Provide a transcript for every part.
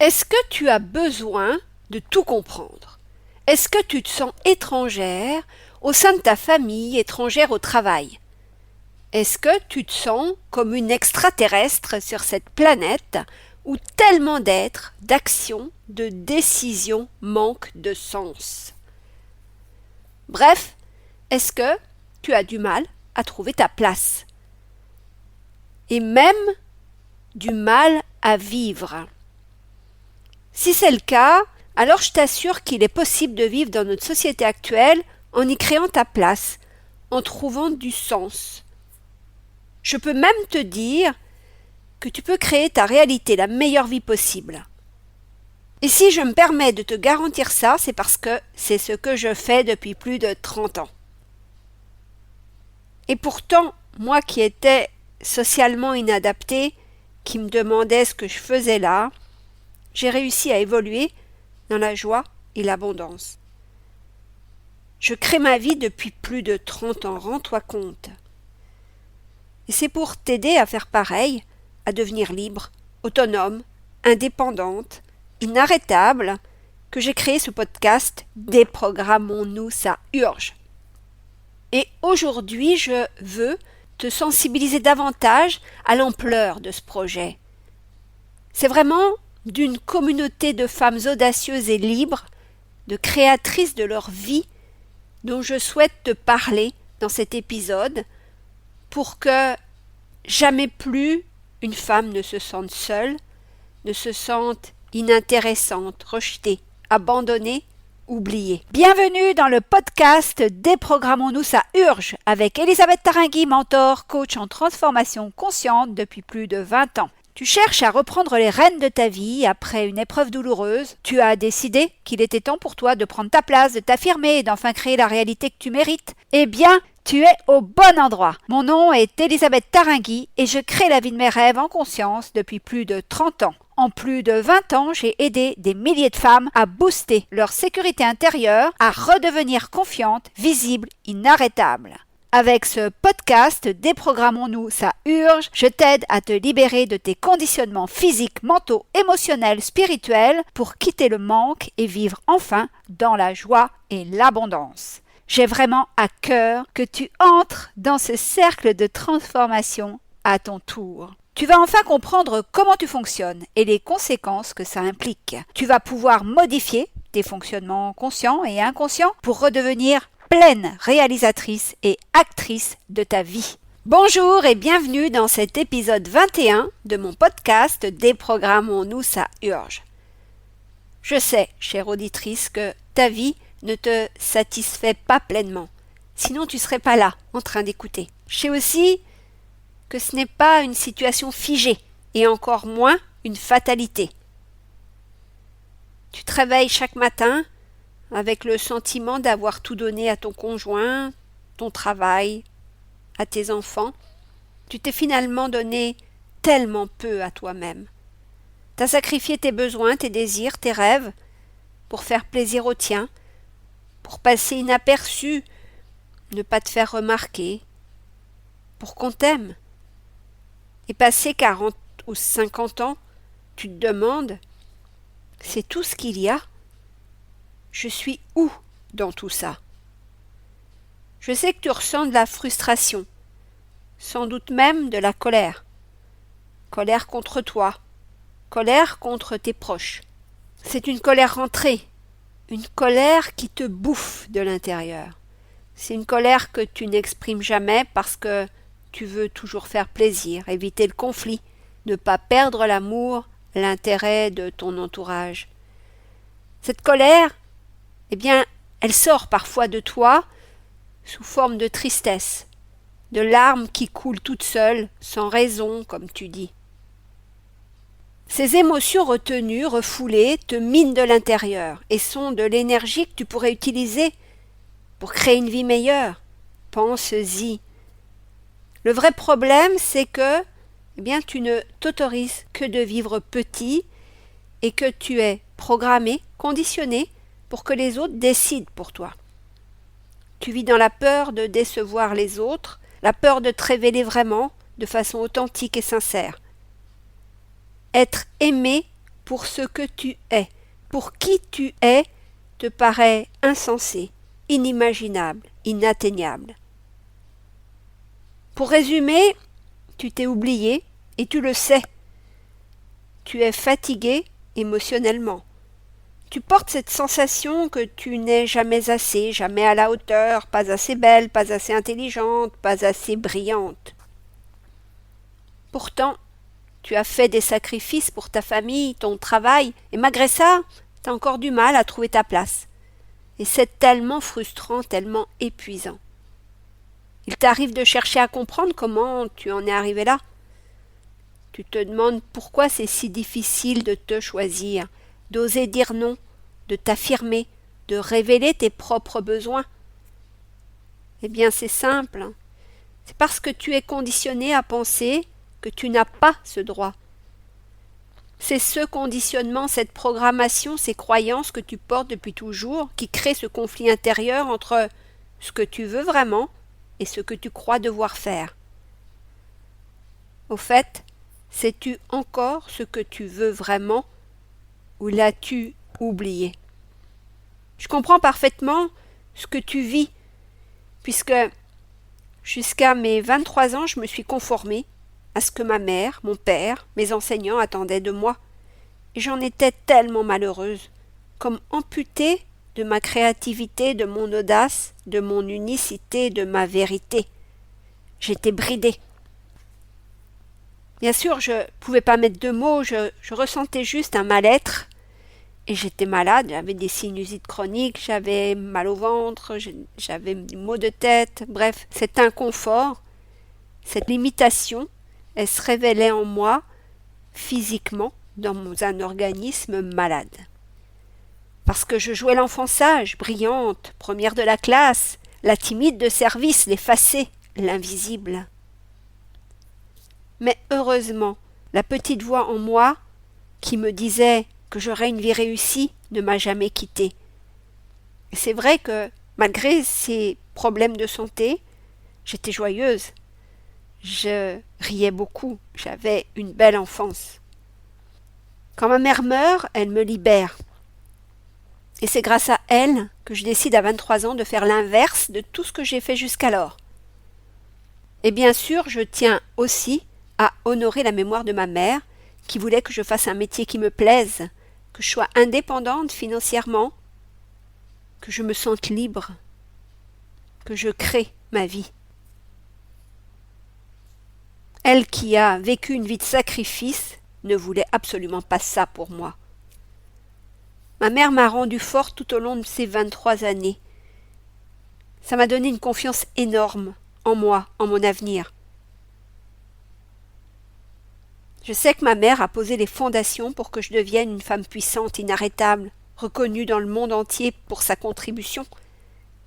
Est-ce que tu as besoin de tout comprendre? Est-ce que tu te sens étrangère au sein de ta famille, étrangère au travail? Est-ce que tu te sens comme une extraterrestre sur cette planète où tellement d'êtres, d'actions, de décisions manquent de sens? Bref, est-ce que tu as du mal à trouver ta place? Et même du mal à vivre? Si c'est le cas, alors je t'assure qu'il est possible de vivre dans notre société actuelle en y créant ta place, en trouvant du sens. Je peux même te dire que tu peux créer ta réalité, la meilleure vie possible. Et si je me permets de te garantir ça, c'est parce que c'est ce que je fais depuis plus de 30 ans. Et pourtant, moi qui étais socialement inadaptée, qui me demandais ce que je faisais là, j'ai réussi à évoluer dans la joie et l'abondance. Je crée ma vie depuis plus de 30 ans, rends-toi compte. Et c'est pour t'aider à faire pareil, à devenir libre, autonome, indépendante, inarrêtable, que j'ai créé ce podcast Déprogrammons-nous, ça urge. Et aujourd'hui, je veux te sensibiliser davantage à l'ampleur de ce projet. C'est vraiment d'une communauté de femmes audacieuses et libres, de créatrices de leur vie, dont je souhaite te parler dans cet épisode pour que jamais plus une femme ne se sente seule, ne se sente inintéressante, rejetée, abandonnée, oubliée. Bienvenue dans le podcast Déprogrammons-nous, ça urge avec Elisabeth Taringui, mentor, coach en transformation consciente depuis plus de 20 ans. Tu cherches à reprendre les rênes de ta vie après une épreuve douloureuse. Tu as décidé qu'il était temps pour toi de prendre ta place, de t'affirmer et d'enfin créer la réalité que tu mérites. Eh bien, tu es au bon endroit. Mon nom est Elisabeth Taringui et je crée la vie de mes rêves en conscience depuis plus de 30 ans. En plus de 20 ans, j'ai aidé des milliers de femmes à booster leur sécurité intérieure, à redevenir confiantes, visibles, inarrêtables. Avec ce podcast Déprogrammons-nous, ça urge, je t'aide à te libérer de tes conditionnements physiques, mentaux, émotionnels, spirituels pour quitter le manque et vivre enfin dans la joie et l'abondance. J'ai vraiment à cœur que tu entres dans ce cercle de transformation à ton tour. Tu vas enfin comprendre comment tu fonctionnes et les conséquences que ça implique. Tu vas pouvoir modifier tes fonctionnements conscients et inconscients pour redevenir pleine réalisatrice et actrice de ta vie. Bonjour et bienvenue dans cet épisode 21 de mon podcast Déprogrammons-nous, ça urge. Je sais, chère auditrice, que ta vie ne te satisfait pas pleinement. Sinon, tu ne serais pas là, en train d'écouter. Je sais aussi que ce n'est pas une situation figée, et encore moins une fatalité. Tu te réveilles chaque matin avec le sentiment d'avoir tout donné à ton conjoint, ton travail, à tes enfants. Tu t'es finalement donné tellement peu à toi-même. Tu as sacrifié tes besoins, tes désirs, tes rêves, pour faire plaisir aux tiens, pour passer inaperçu, ne pas te faire remarquer, pour qu'on t'aime. Et passé 40 ou 50 ans, tu te demandes, c'est tout ce qu'il y a? Je suis où dans tout ça? Je sais que tu ressens de la frustration, sans doute même de la colère. Colère contre toi, colère contre tes proches. C'est une colère rentrée, une colère qui te bouffe de l'intérieur. C'est une colère que tu n'exprimes jamais parce que tu veux toujours faire plaisir, éviter le conflit, ne pas perdre l'amour, l'intérêt de ton entourage. Cette colère, eh bien, elle sort parfois de toi sous forme de tristesse, de larmes qui coulent toutes seules, sans raison, comme tu dis. Ces émotions retenues, refoulées, te minent de l'intérieur et sont de l'énergie que tu pourrais utiliser pour créer une vie meilleure. Pense-y. Le vrai problème, c'est que eh bien, tu ne t'autorises que de vivre petit et que tu es programmé, conditionné pour que les autres décident pour toi. Tu vis dans la peur de décevoir les autres, la peur de te révéler vraiment de façon authentique et sincère. Être aimé pour ce que tu es, pour qui tu es, te paraît insensé, inimaginable, inatteignable. Pour résumer, tu t'es oublié et tu le sais. Tu es fatigué émotionnellement. Tu portes cette sensation que tu n'es jamais assez, jamais à la hauteur, pas assez belle, pas assez intelligente, pas assez brillante. Pourtant, tu as fait des sacrifices pour ta famille, ton travail, et malgré ça, tu as encore du mal à trouver ta place. Et c'est tellement frustrant, tellement épuisant. Il t'arrive de chercher à comprendre comment tu en es arrivé là. Tu te demandes pourquoi c'est si difficile de te choisir, d'oser dire non, de t'affirmer, de révéler tes propres besoins. Eh bien, c'est simple. C'est parce que tu es conditionné à penser que tu n'as pas ce droit. C'est ce conditionnement, cette programmation, ces croyances que tu portes depuis toujours qui créent ce conflit intérieur entre ce que tu veux vraiment et ce que tu crois devoir faire. Au fait, sais-tu encore ce que tu veux vraiment ou l'as-tu oublié? Je comprends parfaitement ce que tu vis, puisque jusqu'à mes 23 ans, je me suis conformée à ce que ma mère, mon père, mes enseignants attendaient de moi. Et j'en étais tellement malheureuse, comme amputée de ma créativité, de mon audace, de mon unicité, de ma vérité. J'étais bridée. Bien sûr, je ne pouvais pas mettre de mots, je ressentais juste un mal-être. Et j'étais malade, j'avais des sinusites chroniques, j'avais mal au ventre, j'avais des maux de tête. Bref, cet inconfort, cette limitation, elle se révélait en moi physiquement dans un organisme malade. Parce que je jouais l'enfant sage, brillante, première de la classe, la timide de service, l'effacée, l'invisible. Mais heureusement, la petite voix en moi, qui me disait que j'aurais une vie réussie, ne m'a jamais quittée. Et c'est vrai que, malgré ces problèmes de santé, j'étais joyeuse. Je riais beaucoup, j'avais une belle enfance. Quand ma mère meurt, elle me libère. Et c'est grâce à elle que je décide à 23 ans de faire l'inverse de tout ce que j'ai fait jusqu'alors. Et bien sûr, je tiens aussi à honorer la mémoire de ma mère, qui voulait que je fasse un métier qui me plaise, que je sois indépendante financièrement, que je me sente libre, que je crée ma vie. Elle qui a vécu une vie de sacrifice ne voulait absolument pas ça pour moi. Ma mère m'a rendue forte tout au long de ces 23 années. Ça m'a donné une confiance énorme en moi, en mon avenir. Je sais que ma mère a posé les fondations pour que je devienne une femme puissante, inarrêtable, reconnue dans le monde entier pour sa contribution.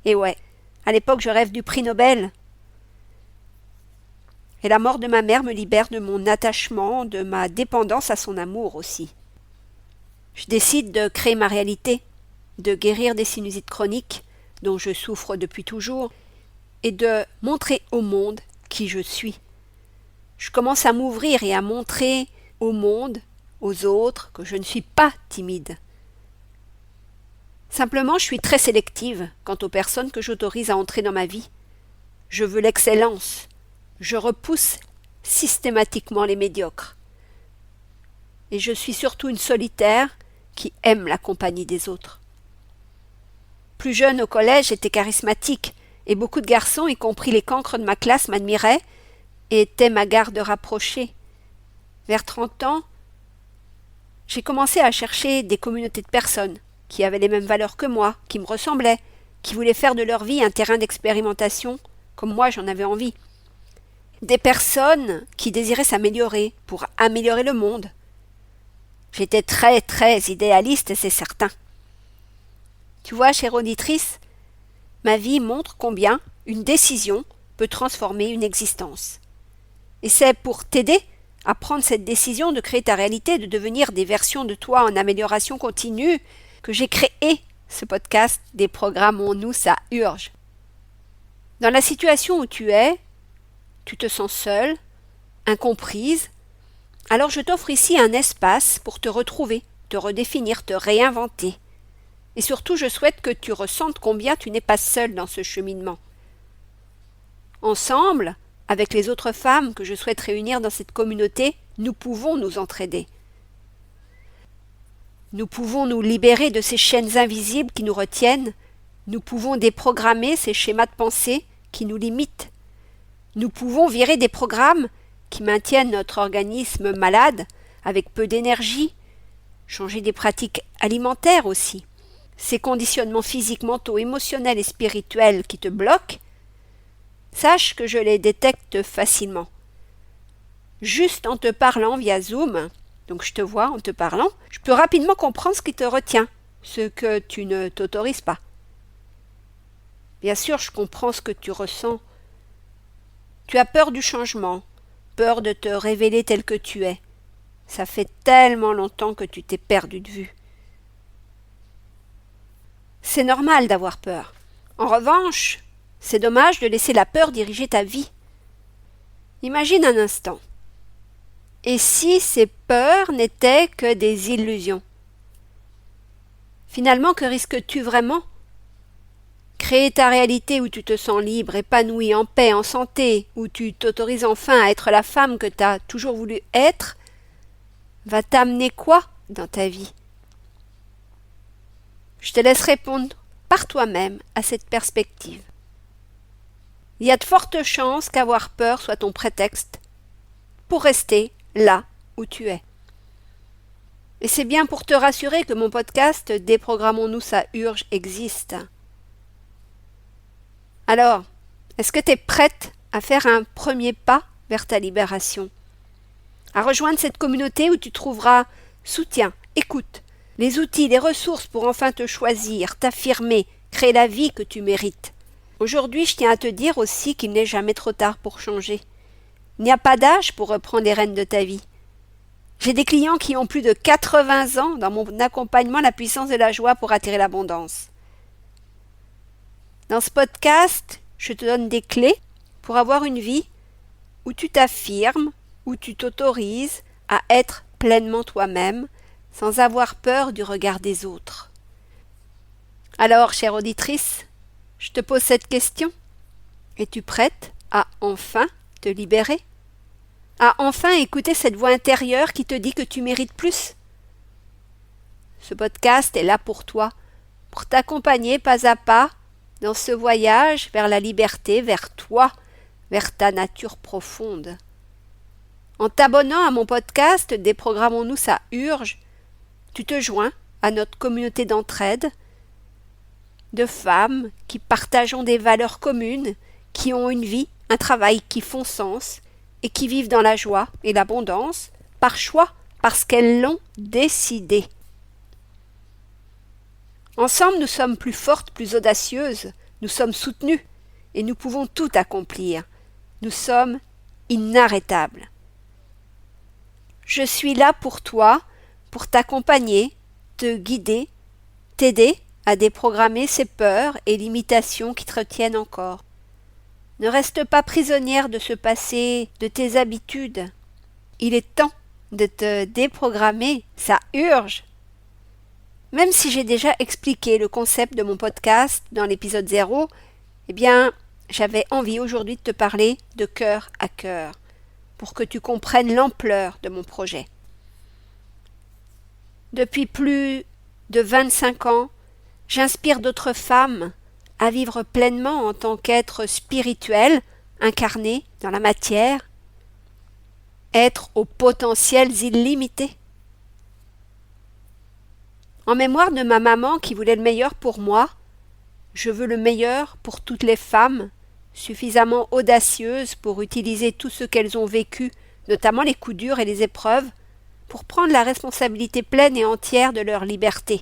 Et ouais, à l'époque je rêve du prix Nobel. Et la mort de ma mère me libère de mon attachement, de ma dépendance à son amour aussi. Je décide de créer ma réalité, de guérir des sinusites chroniques dont je souffre depuis toujours, et de montrer au monde qui je suis. Je commence à m'ouvrir et à montrer au monde, aux autres, que je ne suis pas timide. Simplement, je suis très sélective quant aux personnes que j'autorise à entrer dans ma vie. Je veux l'excellence. Je repousse systématiquement les médiocres. Et je suis surtout une solitaire qui aime la compagnie des autres. Plus jeune au collège, j'étais charismatique, et beaucoup de garçons, y compris les cancres de ma classe, m'admiraient et étaient ma garde rapprochée. Vers 30 ans, j'ai commencé à chercher des communautés de personnes qui avaient les mêmes valeurs que moi, qui me ressemblaient, qui voulaient faire de leur vie un terrain d'expérimentation, comme moi j'en avais envie. Des personnes qui désiraient s'améliorer pour améliorer le monde. J'étais très, très idéaliste, c'est certain. Tu vois, chère auditrice, ma vie montre combien une décision peut transformer une existence. Et c'est pour t'aider à prendre cette décision de créer ta réalité, de devenir des versions de toi en amélioration continue, que j'ai créé ce podcast des Programmons-nous, ça urge. Dans la situation où tu es, tu te sens seule, incomprise, alors je t'offre ici un espace pour te retrouver, te redéfinir, te réinventer. Et surtout, je souhaite que tu ressentes combien tu n'es pas seule dans ce cheminement. Ensemble, avec les autres femmes que je souhaite réunir dans cette communauté, nous pouvons nous entraider. Nous pouvons nous libérer de ces chaînes invisibles qui nous retiennent. Nous pouvons déprogrammer ces schémas de pensée qui nous limitent. Nous pouvons virer des programmes qui maintiennent notre organisme malade, avec peu d'énergie, changer des pratiques alimentaires aussi. Ces conditionnements physiques, mentaux, émotionnels et spirituels qui te bloquent, sache que je les détecte facilement. Juste en te parlant via Zoom, donc je te vois en te parlant, je peux rapidement comprendre ce qui te retient, ce que tu ne t'autorises pas. Bien sûr, je comprends ce que tu ressens. Tu as peur du changement, peur de te révéler tel que tu es. Ça fait tellement longtemps que tu t'es perdu de vue. C'est normal d'avoir peur. En revanche, c'est dommage de laisser la peur diriger ta vie. Imagine un instant. Et si ces peurs n'étaient que des illusions? Finalement, que risques-tu vraiment? Créer ta réalité où tu te sens libre, épanoui, en paix, en santé, où tu t'autorises enfin à être la femme que tu as toujours voulu être, va t'amener quoi dans ta vie? Je te laisse répondre par toi-même à cette perspective. Il y a de fortes chances qu'avoir peur soit ton prétexte pour rester là où tu es. Et c'est bien pour te rassurer que mon podcast Déprogrammons-nous, ça urge existe. Alors, est-ce que tu es prête à faire un premier pas vers ta libération? À rejoindre cette communauté où tu trouveras soutien, écoute, les outils, les ressources pour enfin te choisir, t'affirmer, créer la vie que tu mérites. Aujourd'hui, je tiens à te dire aussi qu'il n'est jamais trop tard pour changer. Il n'y a pas d'âge pour reprendre les rênes de ta vie. J'ai des clients qui ont plus de 80 ans dans mon accompagnement La puissance de la joie pour attirer l'abondance. Dans ce podcast, je te donne des clés pour avoir une vie où tu t'affirmes, où tu t'autorises à être pleinement toi-même, sans avoir peur du regard des autres. Alors, chère auditrice, je te pose cette question. Es-tu prête à enfin te libérer? À enfin écouter cette voix intérieure qui te dit que tu mérites plus? Ce podcast est là pour toi, pour t'accompagner pas à pas dans ce voyage vers la liberté, vers toi, vers ta nature profonde. En t'abonnant à mon podcast Déprogrammons-nous, ça urge, tu te joins à notre communauté d'entraide, de femmes qui partageons des valeurs communes, qui ont une vie, un travail qui font sens et qui vivent dans la joie et l'abondance par choix, parce qu'elles l'ont décidé. Ensemble, nous sommes plus fortes, plus audacieuses, nous sommes soutenues et nous pouvons tout accomplir. Nous sommes inarrêtables. Je suis là pour toi, pour t'accompagner, te guider, t'aider à déprogrammer ces peurs et limitations qui te retiennent encore. Ne reste pas prisonnière de ce passé, de tes habitudes. Il est temps de te déprogrammer, ça urge. Même si j'ai déjà expliqué le concept de mon podcast dans l'épisode 0, eh bien, j'avais envie aujourd'hui de te parler de cœur à cœur, pour que tu comprennes l'ampleur de mon projet. Depuis plus de 25 ans, j'inspire d'autres femmes à vivre pleinement en tant qu'être spirituel, incarné dans la matière, être aux potentiels illimités. En mémoire de ma maman qui voulait le meilleur pour moi, je veux le meilleur pour toutes les femmes, suffisamment audacieuses pour utiliser tout ce qu'elles ont vécu, notamment les coups durs et les épreuves, pour prendre la responsabilité pleine et entière de leur liberté.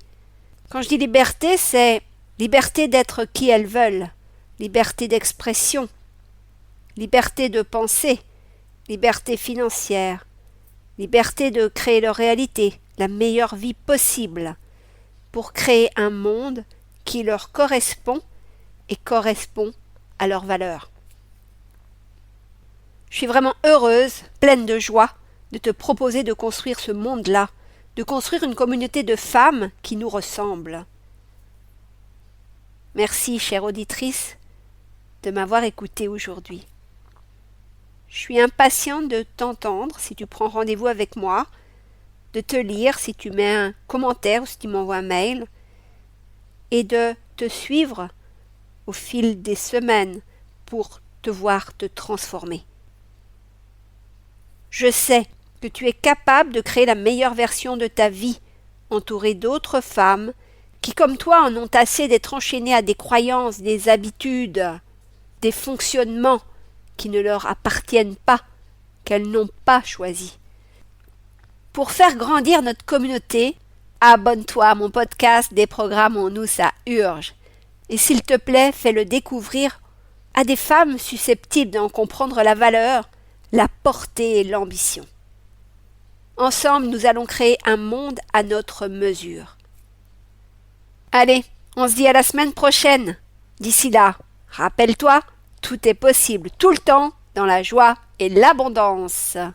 Quand je dis liberté, c'est liberté d'être qui elles veulent, liberté d'expression, liberté de penser, liberté financière, liberté de créer leur réalité, la meilleure vie possible, pour créer un monde qui leur correspond et correspond à leurs valeurs. Je suis vraiment heureuse, pleine de joie, de te proposer de construire ce monde-là, de construire une communauté de femmes qui nous ressemblent. Merci, chère auditrice, de m'avoir écoutée aujourd'hui. Je suis impatiente de t'entendre si tu prends rendez-vous avec moi, de te lire si tu mets un commentaire ou si tu m'envoies un mail, et de te suivre au fil des semaines pour te voir te transformer. Je sais que tu es capable de créer la meilleure version de ta vie, entourée d'autres femmes qui, comme toi, en ont assez d'être enchaînées à des croyances, des habitudes, des fonctionnements qui ne leur appartiennent pas, qu'elles n'ont pas choisis. Pour faire grandir notre communauté, abonne-toi à mon podcast Des programmes en nous, ça urge. Et s'il te plaît, fais-le découvrir à des femmes susceptibles d'en comprendre la valeur, la portée et l'ambition. Ensemble, nous allons créer un monde à notre mesure. Allez, on se dit à la semaine prochaine. D'ici là, rappelle-toi, tout est possible tout le temps dans la joie et l'abondance.